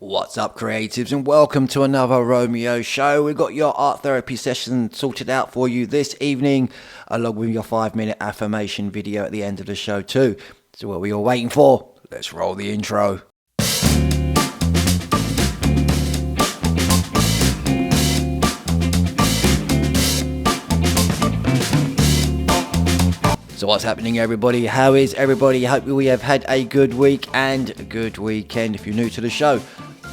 What's up, creatives, and welcome to another Romeo show. We've got your art therapy session sorted out for you this evening, along with your 5-minute affirmation video at the end of the show too. So what were you all waiting for? Let's roll the intro. So what's happening, everybody? How is everybody? Hope we have had a good week and a good weekend. If you're new to the show,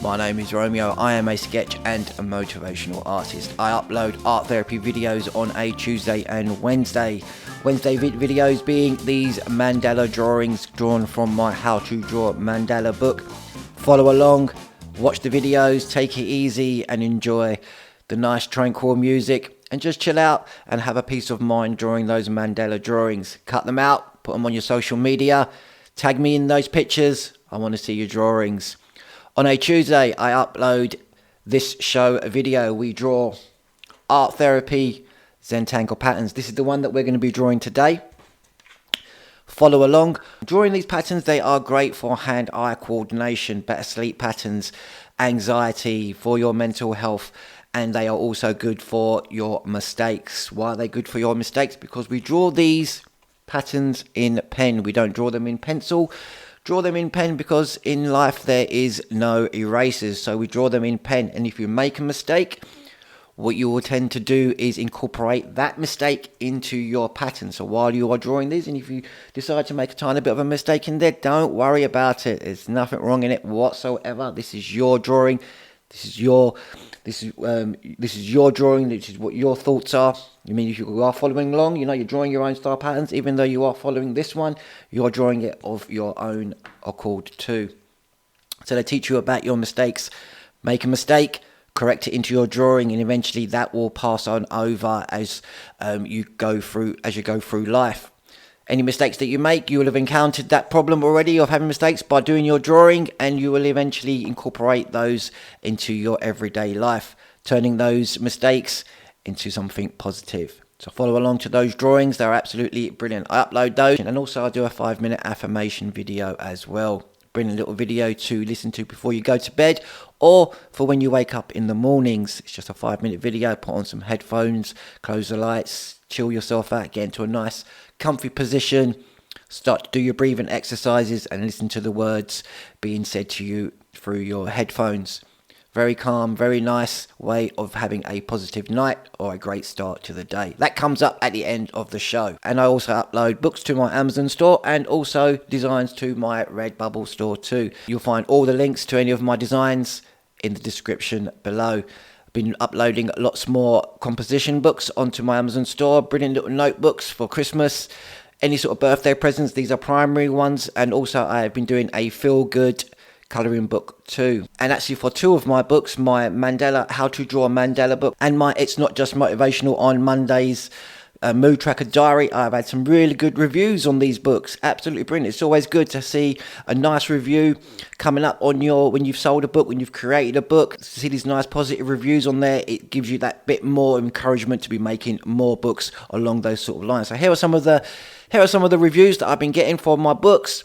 my name is Romeo. I am a sketch and a motivational artist. I upload art therapy videos on a Tuesday and Wednesday. Wednesday videos being these mandala drawings drawn from my How to Draw Mandala book. Follow along, watch the videos, take it easy and enjoy the nice tranquil music. And just chill out and have a peace of mind drawing those mandala drawings. Cut them out, put them on your social media, tag me in those pictures. I want to see your drawings. On a Tuesday, I upload this show video. We draw art therapy, Zentangle patterns. This is the one that we're going to be drawing today. Follow along. Drawing these patterns, they are great for hand-eye coordination, better sleep patterns, anxiety, for your mental health. And they are also good for your mistakes. Why are they good for your mistakes? Because we draw these patterns in pen. We don't draw them in pencil. Draw them in pen because in life there is no erasers. So we draw them in pen. And if you make a mistake, what you will tend to do is incorporate that mistake into your pattern. So while you are drawing these, and if you decide to make a tiny bit of a mistake in there, don't worry about it. There's nothing wrong in it whatsoever. This is your drawing. This is your drawing. This is what your thoughts are. You mean if you are following along, you know you're drawing your own style patterns. Even though you are following this one, you're drawing it of your own accord too. So they teach you about your mistakes. Make a mistake, correct it into your drawing, and eventually that will pass on over as you go through life. Any mistakes that you make, you will have encountered that problem already of having mistakes by doing your drawing, and you will eventually incorporate those into your everyday life, turning those mistakes into something positive. So follow along to those drawings. They're absolutely brilliant. I upload those, and also I do a 5-minute affirmation video as well. Brilliant little video to listen to before you go to bed or for when you wake up in the mornings. It's just a 5-minute video. Put on some headphones, close the lights, chill yourself out, get into a nice comfy position, start to do your breathing exercises and listen to the words being said to you through your headphones. Very calm, very nice way of having a positive night or a great start to the day. That comes up at the end of the show. And I also upload books to my Amazon store and also designs to my Redbubble store too. You'll find all the links to any of my designs in the description below. Been uploading lots more composition books onto my Amazon store. Brilliant little notebooks for Christmas, any sort of birthday presents. These are primary ones. And also I have been doing a feel good colouring book too. And actually for 2 of my books, my Mandala, How to Draw a Mandala book, and my It's Not Just Motivational on Mondays Mood Tracker Diary, I've had some really good reviews on these books. Absolutely brilliant. It's always good to see a nice review coming up on when you've sold a book, when you've created a book. To see these nice positive reviews on there, it gives you that bit more encouragement to be making more books along those sort of lines. So here are some of the reviews that I've been getting for my books.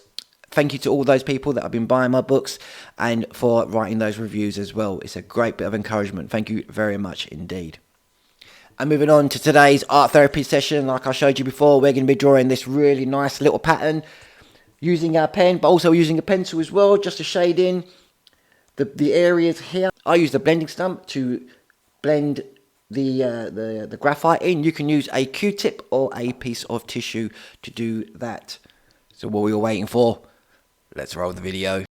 Thank you to all those people that have been buying my books and for writing those reviews as well. It's a great bit of encouragement. Thank you very much indeed. And moving on to today's art therapy session, like I showed you before, we're going to be drawing this really nice little pattern using our pen, but also using a pencil as well, just to shade in the areas here. I use the blending stump to blend the graphite in. You can use a Q-tip or a piece of tissue to do that. So what we were waiting for, let's roll the video.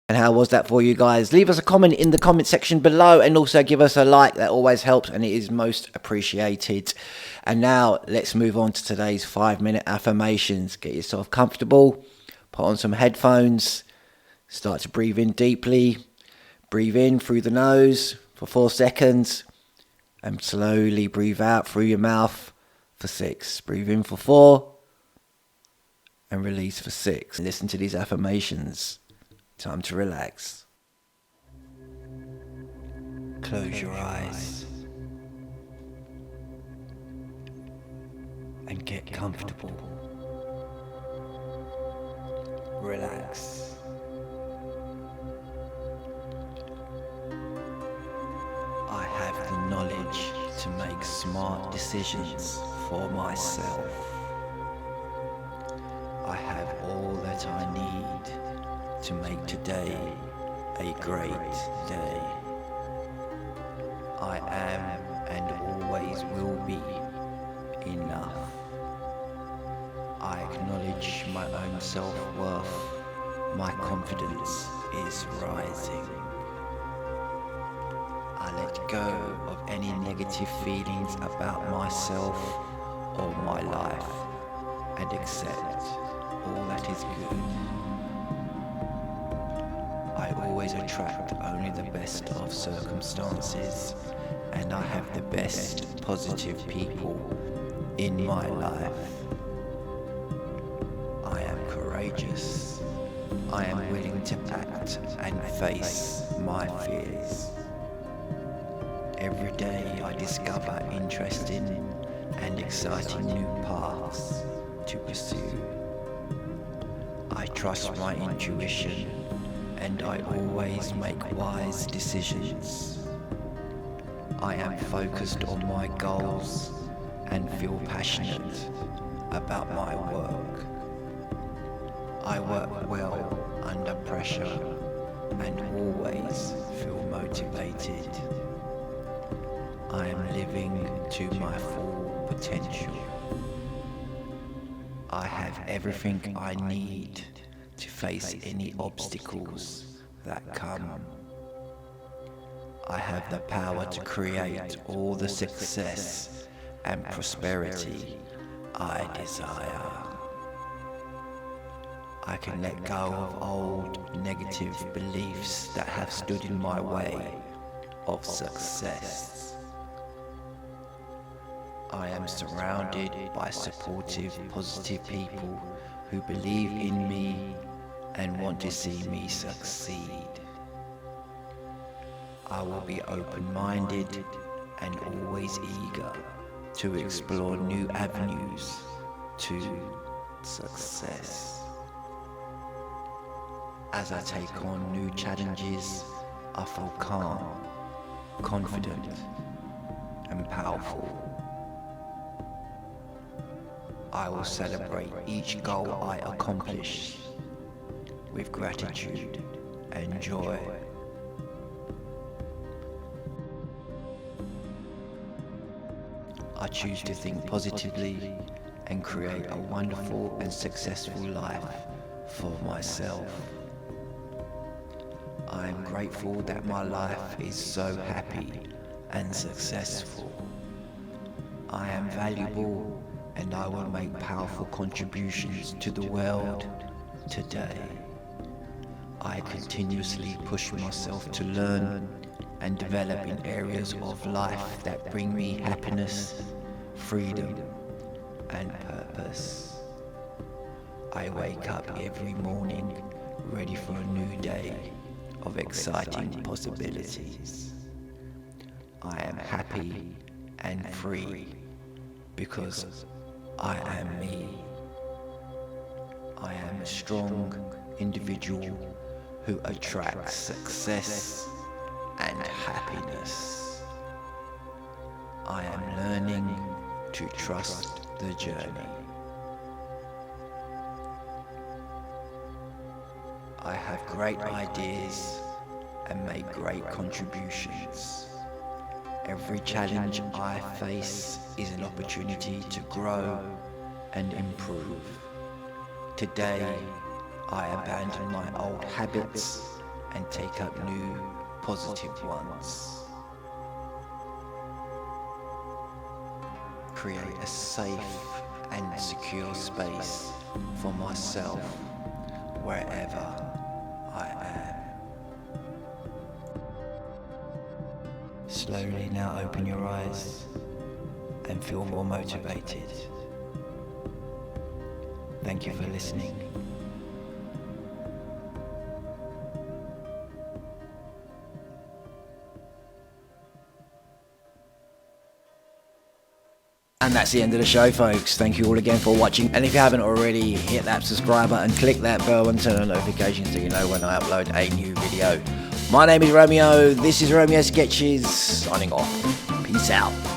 And how was that for you guys? Leave us a comment in the comment section below, and also give us a like. That always helps and it is most appreciated. And now let's move on to today's 5-minute affirmations. Get yourself comfortable, put on some headphones, start to breathe in deeply. Breathe in through the nose for 4 seconds and slowly breathe out through your mouth for 6. Breathe in for 4 and release for 6. Listen to these affirmations. Time to relax. Close your eyes and get comfortable. Relax. I have the knowledge to make smart decisions for myself. I have all that I need to make today a great day. I am and always will be enough. I acknowledge my own self-worth. My confidence is rising. I let go of any negative feelings about myself or my life and accept all that is good. I always attract only the best of circumstances, and I have the best positive people in my life. I am courageous. I am willing to act and face my fears. Every day I discover interesting and exciting new paths to pursue. I trust my intuition and I always make wise decisions. I am focused on my goals and feel passionate about my work. I work well under pressure and always feel motivated. I am living to my full potential. I have everything I need to face any obstacles that come. I have the power to create all the success and prosperity I desire. I can let go of old negative beliefs that have stood in my way of success. I am surrounded by supportive, positive people who believe in me and want to see me succeed. I will be open-minded and always eager to explore new avenues to success. As I take on new challenges, I feel calm, confident, and powerful. I will celebrate each goal I accomplish with gratitude and joy. I choose to think positively and create a wonderful and successful life for myself. I am grateful that my life is so happy and successful. I am valuable and I will make powerful contributions to the world today. I continuously push myself to learn and develop in areas of life that bring me happiness, freedom, and purpose. I wake up every morning ready for a new day of exciting possibilities. I am happy and free because I am me. I am a strong individual who attracts success and happiness. I am learning to trust the journey. I have great ideas and make great contributions. Every challenge I face is an opportunity to grow and improve. Today, I abandon my old habits and take up new positive ones. Create a safe and secure space for myself wherever I am. Slowly now open your eyes and feel more motivated. Thank you for listening. And that's the end of the show, folks. Thank you all again for watching. And if you haven't already, hit that subscribe button, click that bell and turn on notifications so you know when I upload a new video. My name is Romeo. This is Romeo Sketches, signing off. Peace out.